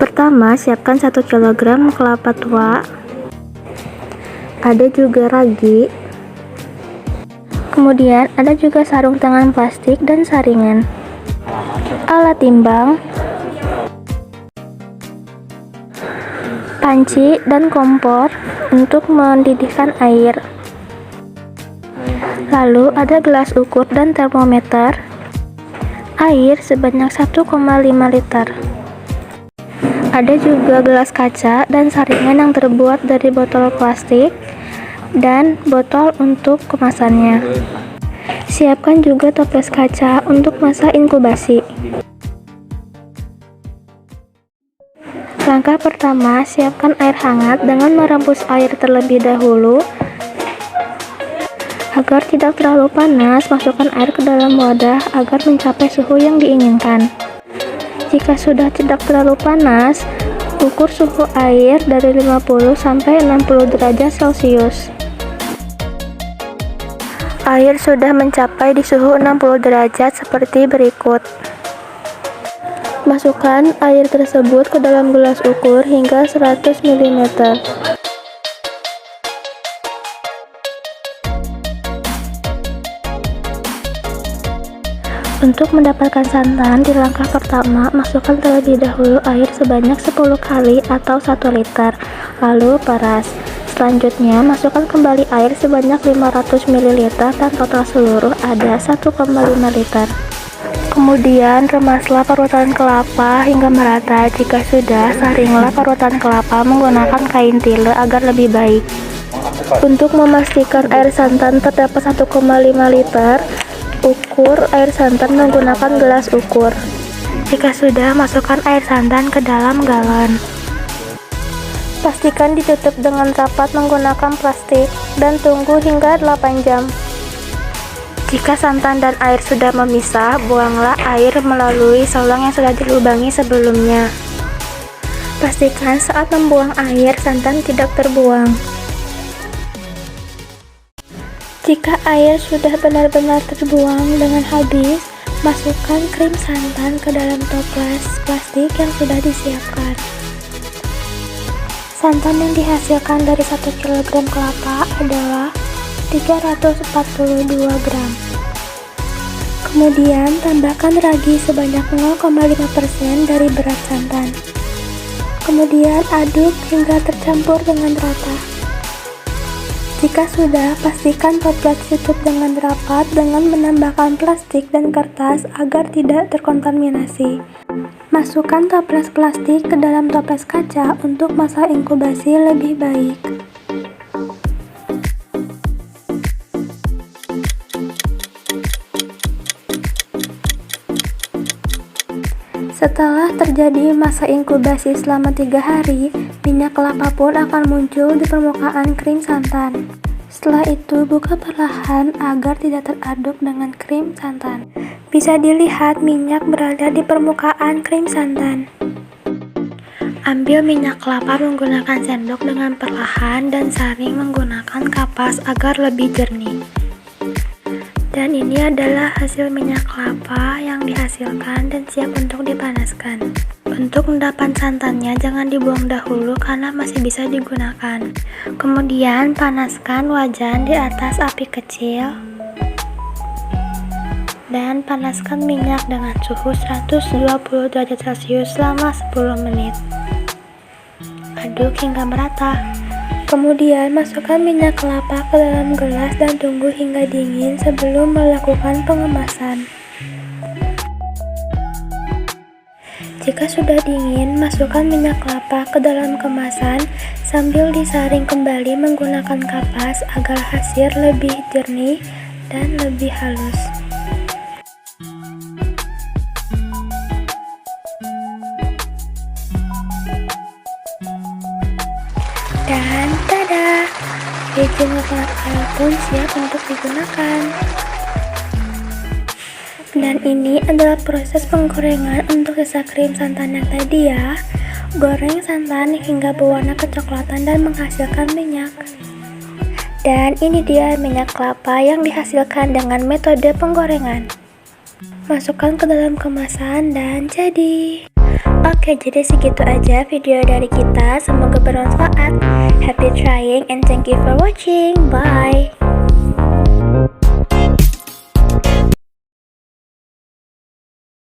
Pertama, siapkan 1 kg kelapa tua. Ada juga ragi. Kemudian ada juga sarung tangan plastik dan saringan. Alat timbang, panci dan kompor untuk mendidihkan air. Lalu ada gelas ukur dan termometer. Air sebanyak 1,5 liter. Ada juga gelas kaca dan saringan yang terbuat dari botol plastik dan botol untuk kemasannya. Siapkan juga toples kaca untuk masa inkubasi. Langkah pertama, siapkan air hangat dengan merebus air terlebih dahulu. Agar tidak terlalu panas, masukkan air ke dalam wadah agar mencapai suhu yang diinginkan. Jika sudah tidak terlalu panas, ukur suhu air dari 50 sampai 60 derajat Celcius. Air sudah mencapai di suhu 60 derajat seperti berikut. Masukkan air tersebut ke dalam gelas ukur hingga 100 ml. Untuk mendapatkan santan, di langkah pertama, masukkan terlebih dahulu air sebanyak 10 kali atau 1 liter, lalu peras. Selanjutnya, masukkan kembali air sebanyak 500 ml dan total seluruh ada 1,5 liter. Kemudian, remaslah parutan kelapa hingga merata. Jika sudah, saringlah parutan kelapa menggunakan kain tile agar lebih baik. Untuk memastikan air santan terdapat 1,5 liter, ukur air santan menggunakan gelas ukur. Jika sudah, masukkan air santan ke dalam galon. Pastikan ditutup dengan rapat menggunakan plastik dan tunggu hingga 8 jam. Jika santan dan air sudah memisah, buanglah air melalui saluang yang sudah dilubangi sebelumnya. Pastikan saat membuang air, santan tidak terbuang. Jika air sudah benar-benar terbuang dengan habis, masukkan krim santan ke dalam toples plastik yang sudah disiapkan. Santan yang dihasilkan dari 1 kg kelapa adalah 342 gram. Kemudian tambahkan ragi sebanyak 0,5% dari berat santan. Kemudian aduk hingga tercampur dengan rata. Jika sudah, pastikan toples ditutup dengan rapat dengan menambahkan plastik dan kertas agar tidak terkontaminasi. Masukkan toples plastik ke dalam toples kaca untuk masa inkubasi lebih baik. Setelah terjadi masa inkubasi selama 3 hari, minyak kelapa pun akan muncul di permukaan krim santan. Setelah itu, buka perlahan agar tidak teraduk dengan krim santan. Bisa dilihat minyak berada di permukaan krim santan. Ambil minyak kelapa menggunakan sendok dengan perlahan dan saring menggunakan kapas agar lebih jernih. Dan ini adalah hasil minyak kelapa yang dihasilkan dan siap untuk dipanaskan. Untuk endapan santannya jangan dibuang dahulu karena masih bisa digunakan. Kemudian panaskan wajan di atas api kecil dan panaskan minyak dengan suhu 120 derajat Celcius selama 10 menit. Aduk hingga merata. Kemudian masukkan minyak kelapa ke dalam gelas dan tunggu hingga dingin sebelum melakukan pengemasan. Jika sudah dingin, masukkan minyak kelapa ke dalam kemasan sambil disaring kembali menggunakan kapas agar hasil lebih jernih dan lebih halus. Dan tada! Keju ngepel pun siap untuk digunakan. Dan ini adalah proses penggorengan untuk sisa krim santan yang tadi ya. Goreng santan hingga berwarna kecoklatan dan menghasilkan minyak. Dan ini dia minyak kelapa yang dihasilkan dengan metode penggorengan. Masukkan ke dalam kemasan dan jadi. Oke, jadi segitu aja video dari kita. Semoga bermanfaat. Happy trying and thank you for watching. Bye.